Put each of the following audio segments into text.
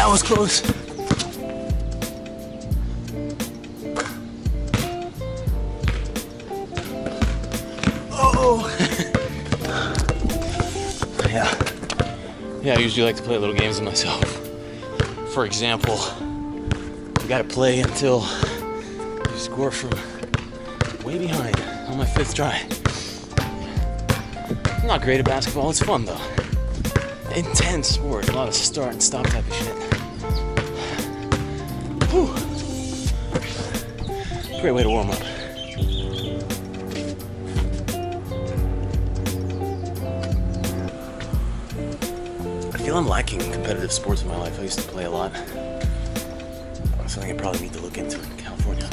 That was close. Oh. Yeah, I usually like to play little games with myself. For example, you gotta play until you score from way behind on my 5th try. I'm not great at basketball, it's fun though. Intense sport, a lot of start and stop type of shit. Whew. Great way to warm up. I feel I'm lacking in competitive sports in my life. I used to play a lot. Something I probably need to look into in California.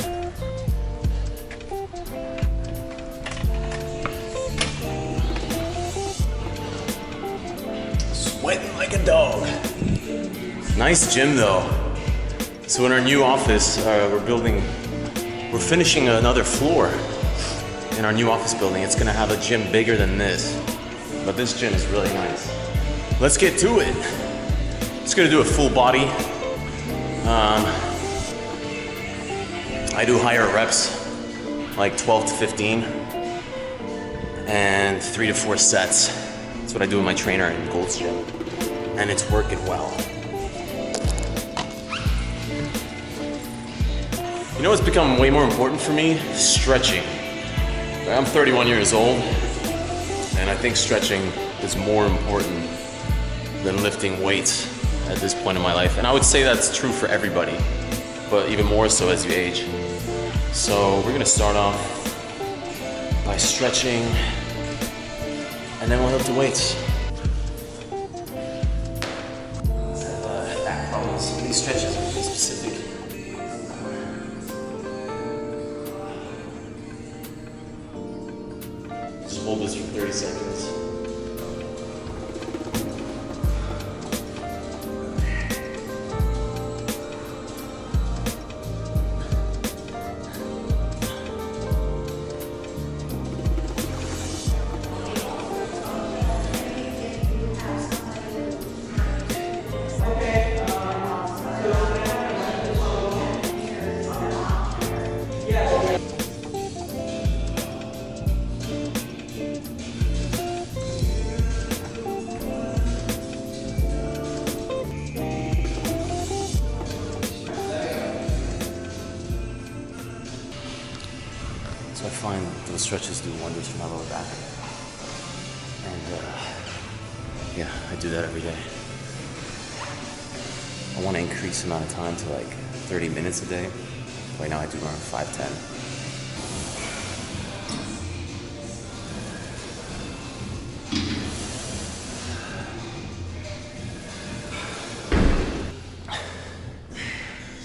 Sweating like a dog. Nice gym though. So in our new office, we're finishing another floor in our new office building. It's gonna have a gym bigger than this, but this gym is really nice. Let's get to it. Just gonna do a full body. I do higher reps, like 12 to 15, and 3 to 4 sets. That's what I do with my trainer in Gold's Gym, and it's working well. You know what's become way more important for me? Stretching. I'm 31 years old, and I think stretching is more important than lifting weights at this point in my life. And I would say that's true for everybody, but even more so as you age. So we're gonna start off by stretching, and then we'll lift the weights. Back problems. These stretches are really specific. Just hold this for 30 seconds. So I find those stretches do wonders for my lower back. And yeah, I do that every day. I want to increase the amount of time to like 30 minutes a day. Right now I do around 5-10.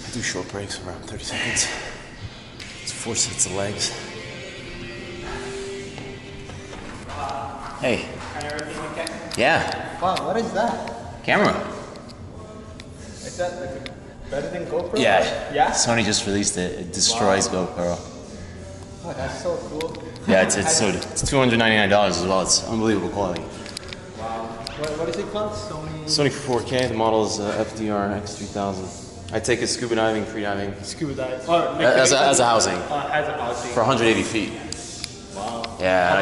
I do short breaks around 30 seconds. It's 4 sets of legs. Hey. Everything okay? Yeah. Wow, what is that? Camera. Is that like better than GoPro? Yeah. Yeah? Sony just released it. It destroys GoPro. Oh, that's so cool. Yeah, it's $299 as well. It's unbelievable quality. Wow. What is it called? Sony 4K. The model is FDR X3000. I take it scuba diving, free diving. Scuba dive. As a housing. As a housing. For 180 feet. Wow. Yeah,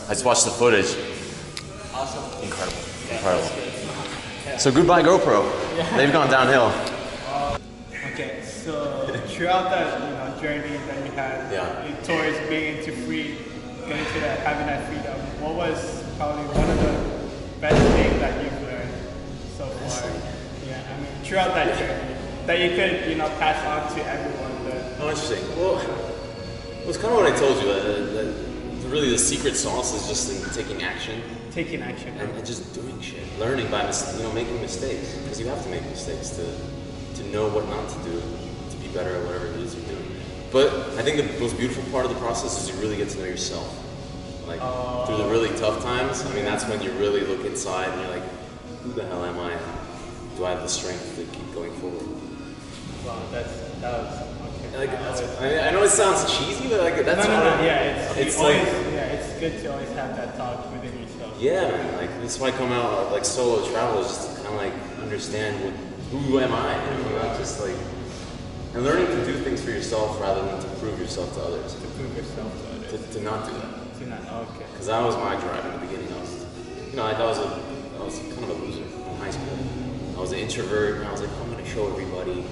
I just watched the footage. Awesome. Incredible. Yeah, Incredible. Yeah. So goodbye GoPro. Yeah. They've gone downhill. Okay, so throughout that journey that you had towards being into getting to that, having that freedom, what was probably one of the best things that you've learned so far? Yeah, I mean, throughout that journey that you could pass on to everyone. Oh, interesting. Well, it's kind of what I told you. That really the secret sauce is just in taking action. Taking action. And just doing shit. Learning by making mistakes. Because you have to make mistakes to know what not to do, to be better at whatever it is you're doing. But I think the most beautiful part of the process is you really get to know yourself. Like, through the really tough times, I mean, that's when you really look inside and you're like, who the hell am I? Do I have the strength to keep going forward? Wow, that was okay. I know it sounds cheesy, but that's it's good to always have that talk within yourself. Yeah, man. That's why I come out solo travel is just to kind of understand who am I? You know, just like, and learning to do things for yourself rather than to prove yourself to others. To prove yourself to others. To not do that. To not, okay. Because that was my drive in the beginning. I was kind of a loser in high school. I was an introvert, and I was like, I'm going to show everybody.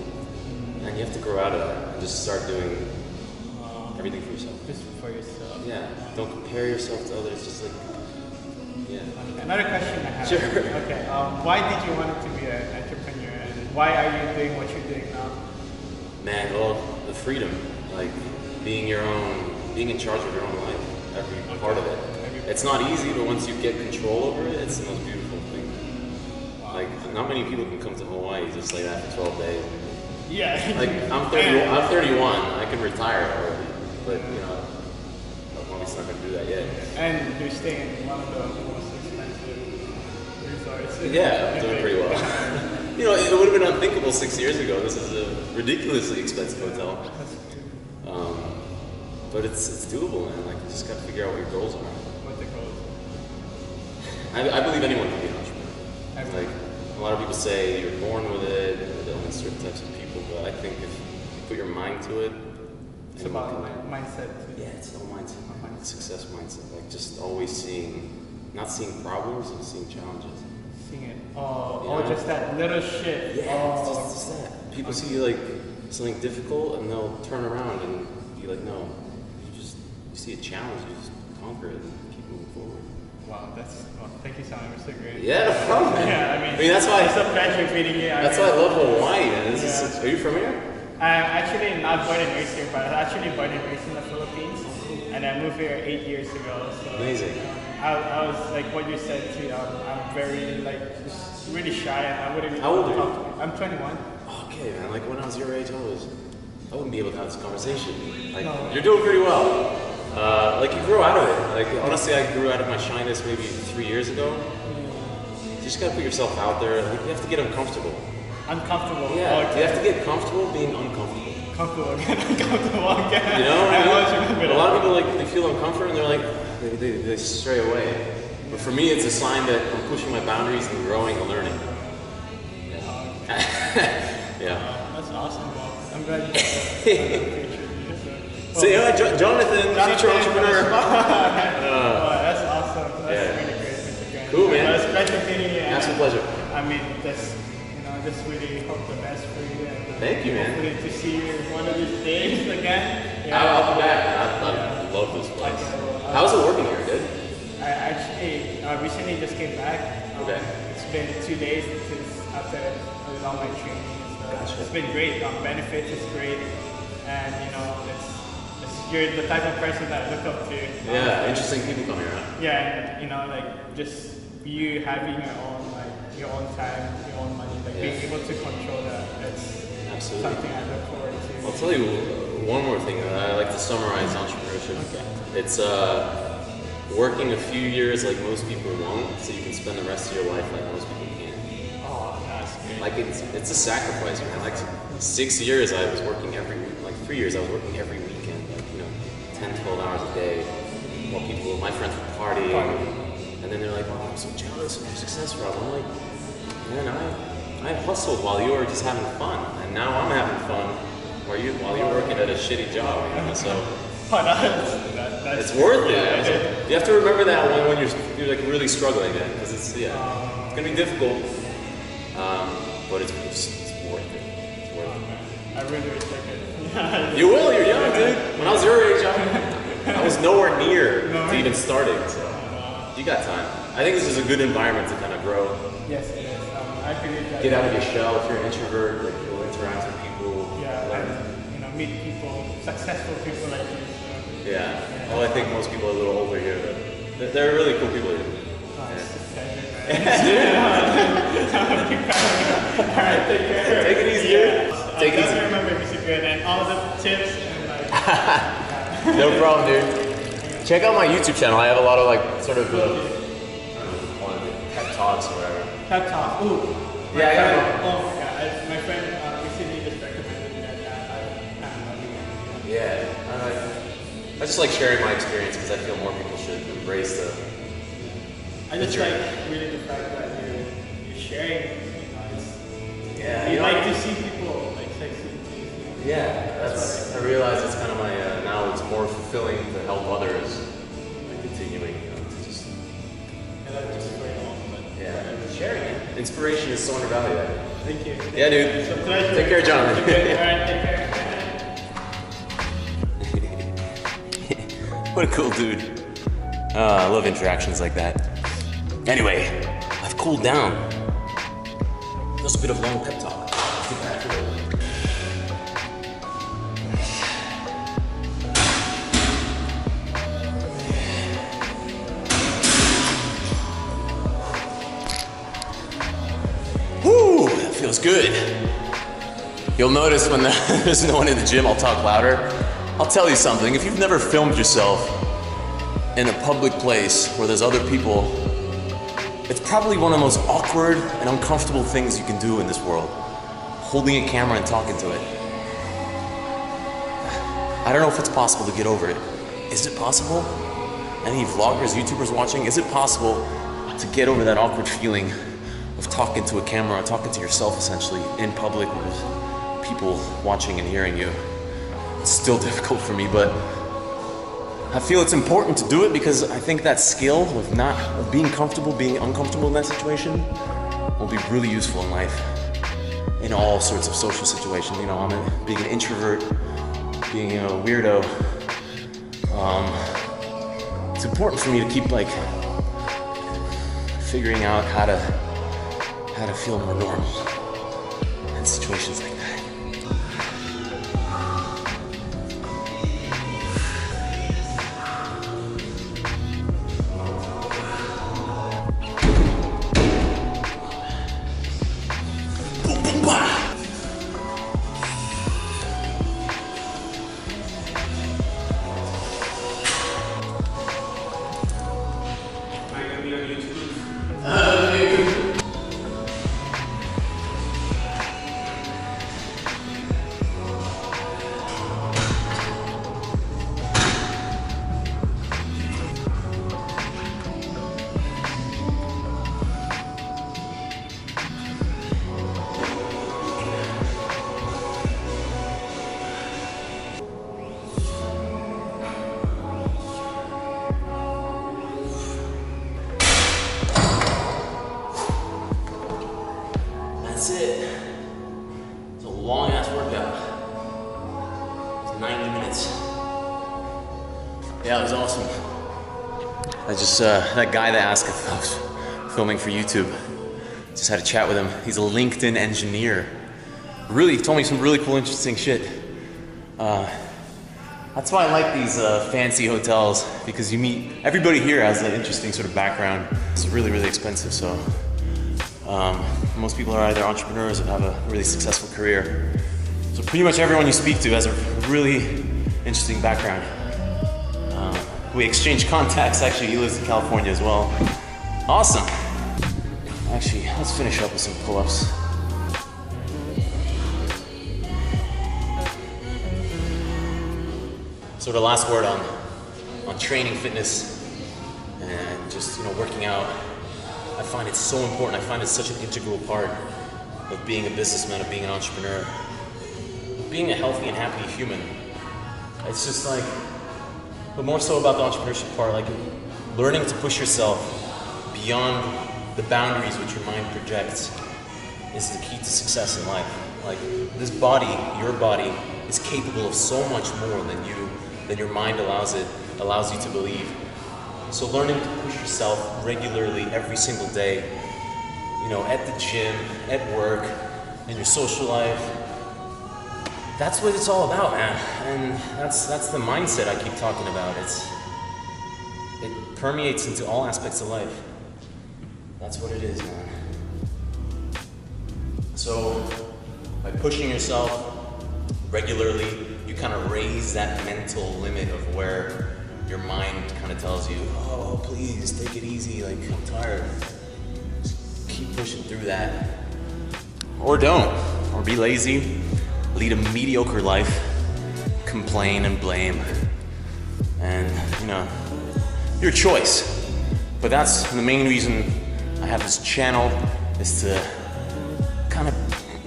And you have to grow out of that and just start doing everything for yourself. Just for yourself. Yeah. Don't compare yourself to others. Just like, yeah. Okay. Another question I have. Sure. Okay. Why did you want to be an entrepreneur, and why are you doing what you're doing now? Man, well, the freedom, like being in charge of your own life, every part of it. It's not easy, but once you get control over it, it's the most beautiful thing. Wow. Like, not many people can come to Hawaii just like that for 12 days. Yeah. Like, I'm 31, I can retire already, but you know, I'm obviously not going to do that yet. And you're staying in one of the most expensive resorts. Yeah, I'm doing pretty well. You know, it would have been unthinkable 6 years ago. This is a ridiculously expensive hotel. But it's doable, man. Like, you just got to figure out what your goals are. What the goals are? I believe anyone can be an entrepreneur. Like, a lot of people say you're born with it, or only certain types of people, but I think if you put your mind to it, it's about mindset. Yeah, it's no mindset. Success mindset. Like, just always not seeing problems, and seeing challenges. Seeing it. Just that little shit. Yeah, it's just that. People see like something difficult, and they'll turn around and be like, no. You see a challenge, you just conquer it and keep moving forward. Wow, thank you so much, Mr. Gryn. Yeah, no problem, man. Yeah, I mean that's why it's a pleasure meeting you. That's why I love Hawaii, man. Are you from here? I'm actually not born and raised here, but I'm actually born and raised in the Philippines, and I moved here 8 years ago. So, amazing. I was like what you said too. I'm very like just really shy, and I wouldn't. How old are you? I'm 21. Okay, man. Like when I was your age, I wouldn't be able to have this conversation. Like, no. You're doing pretty well. Like you grew out of it. Like honestly, I grew out of my shyness maybe 3 years ago. You just gotta put yourself out there. Like, you have to get uncomfortable. Uncomfortable. Yeah. Okay. You have to get comfortable being uncomfortable. Comfortable again. Uncomfortable again. You know? I always remember a lot of people they feel uncomfortable and they're like they stray away. But for me, it's a sign that I'm pushing my boundaries and growing and learning. Yeah. Yeah. That's awesome. Well, I'm glad you got So Jonathan, future entrepreneur. That's awesome. That's really great, Mr. Gryn. Cool, man. It's a pleasure meeting you. That's a pleasure. I mean, just really hope the best for you. And, thank you, man. Hopefully to see you one of these days again. Yeah. I'll be back. I love this place. How's it working here? Good? I actually recently just came back. Okay. It's been 2 days since after I did all my training. So Gotcha. It's been great. Benefits is great, and you're the type of person that I look up to. Yeah, interesting people come here, huh? Yeah, and just you having your own time, your own money, being able to control that. That's absolutely something I look forward to. I'll tell you one more thing that I like to summarize entrepreneurship. Okay. It's working a few years like most people won't, so you can spend the rest of your life like most people can't. Oh, that's great. Like it's a sacrifice, man. Like 6 years I was working 3 years I was working every weekend, 10, 12 hours a day, while my friends would party. And then they're like, oh, I'm so jealous of your success, Rob. I'm like, man, I hustled while you were just having fun, and now I'm having fun while you're working at a shitty job. So it's worth it. So you have to remember that when you're like really struggling, man, because it's gonna be difficult, but it's worth it. It's worth it. I really respect it. You will. You're young, dude. When I was your age, I was nowhere near to even starting. So. You got time. I think this is a good environment to kind of grow. Yes, it is. I believe that. Get out of your shell. If you're an introvert, like you'll interact with people. Yeah, and meet people, successful people like you. So. Yeah. Well, I think most people are a little older here, but they're really cool people here. Alright, take care. Take it easy, dude. Take it easy. I remember Mr. Gryn and all the tips and No problem, dude. Check out my YouTube channel. I have a lot of pep talks or whatever. Pep talk. Ooh. Yeah. My friend recently just recommended me that. I just like sharing my experience because I feel more people should embrace the. I just like really the fact that you're sharing. Yeah, you like to see people like sexy. Yeah, I realize it's kind of my, now it's more fulfilling to help others by continuing, to just... And that's just very awesome. Yeah, sharing it. Inspiration is so undervalued. Thank you. Yeah, dude. It's a pleasure. Take care, Jonathan. Alright, take care. What a cool dude. I love interactions like that. Anyway, I've cooled down. That was a bit of a long pep talk. Let's get back to it. Woo, that feels good. You'll notice when there's no one in the gym, I'll talk louder. I'll tell you something, if you've never filmed yourself in a public place where there's other people, it's probably one of the most awkward and uncomfortable things you can do in this world. Holding a camera and talking to it. I don't know if it's possible to get over it. Is it possible? Any vloggers, YouTubers watching, is it possible to get over that awkward feeling of talking to a camera, talking to yourself essentially, in public with people watching and hearing you? It's still difficult for me, but I feel it's important to do it because I think that skill of being comfortable, being uncomfortable in that situation will be really useful in life, in all sorts of social situations. You know, being an introvert, being a weirdo. It's important for me to keep like figuring out how to feel more normal in situations like that. That's it. It's a long ass workout. It's 90 minutes. Yeah, it was awesome. I just, that guy that asked if I was filming for YouTube, just had a chat with him. He's a LinkedIn engineer. Really, he told me some really cool, interesting shit. That's why I like these fancy hotels, because you meet, everybody here has an interesting sort of background. It's really, really expensive, so. Most people are either entrepreneurs or have a really successful career. So pretty much everyone you speak to has a really interesting background. We exchange contacts. Actually, he lives in California as well. Awesome. Actually, let's finish up with some pull-ups. So the last word on training, fitness, and just, you know, working out. I find it so important. I find it such an integral part of being a businessman, of being an entrepreneur, of being a healthy and happy human. It's just like, but more so about the entrepreneurship part, like learning to push yourself beyond the boundaries which your mind projects is the key to success in life. Like this body, your body, is capable of so much more than your mind allows you to believe. So learning to push yourself regularly every single day, you know, at the gym, at work, in your social life, that's what it's all about, man. And that's the mindset I keep talking about. It permeates into all aspects of life. That's what it is, man. So by pushing yourself regularly, you kind of raise that mental limit of where your mind kind of tells you, oh, please, take it easy, like, I'm tired. Just keep pushing through that. Or don't. Or be lazy, lead a mediocre life, complain and blame. And, you know, your choice. But that's the main reason I have this channel, is to kind of,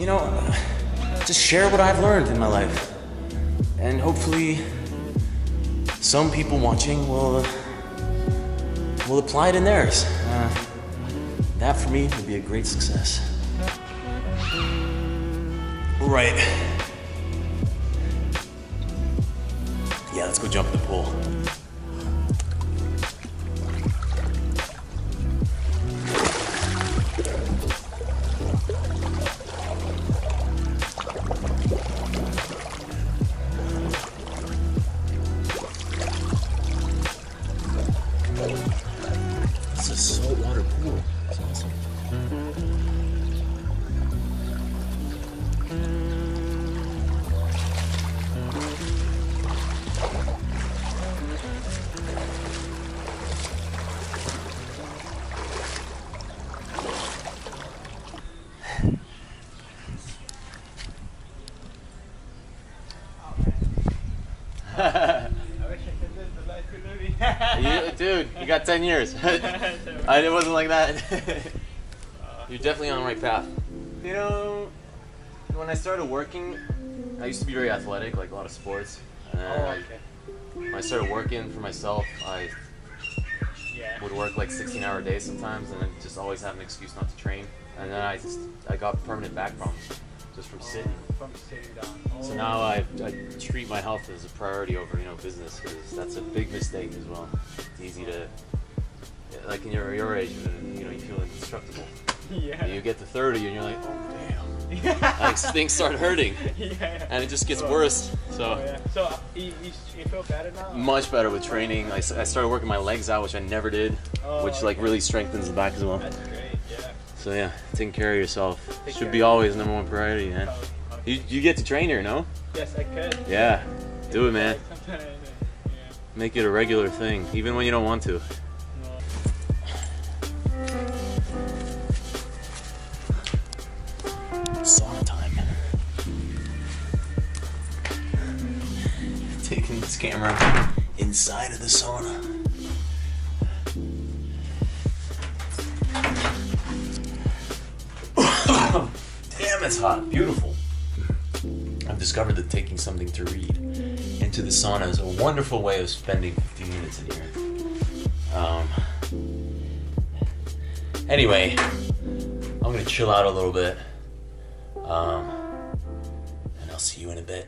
you know, just share what I've learned in my life. And hopefully some people watching will apply it in theirs. That for me would be a great success. Right. Yeah, let's go jump in the pool. It's a saltwater pool. It's awesome. I wish I could live the life you're living. Dude, you got 10 years. It wasn't like that. You're definitely on the right path. You know, when I started working, I used to be very athletic, like a lot of sports. And when I started working for myself, I would work like 16-hour days sometimes, and then just always have an excuse not to train. And then I got permanent back problems just from sitting. So now I treat my health as a priority over, you know, business, because that's a big mistake as well. It's easy to, like in your age, you know, you feel indestructible. Yeah. And you get to 30 and you're like, oh damn. Like things start hurting. Yeah. And it just gets worse. So. Oh, yeah. So you feel better now? Much better with training. I started working my legs out, which I never did, which like really strengthens the back as well. That's great. Yeah. So yeah, taking care of yourself should be always #1 priority, man. You get to train here, no? Yes, I could. Yeah, do it, man. Sometimes, Make it a regular thing, even when you don't want to. Sauna time. Taking this camera inside of the sauna. Damn, it's hot. Beautiful. I've discovered that taking something to read into the sauna is a wonderful way of spending 15 minutes in here. Anyway, I'm gonna chill out a little bit. And I'll see you in a bit.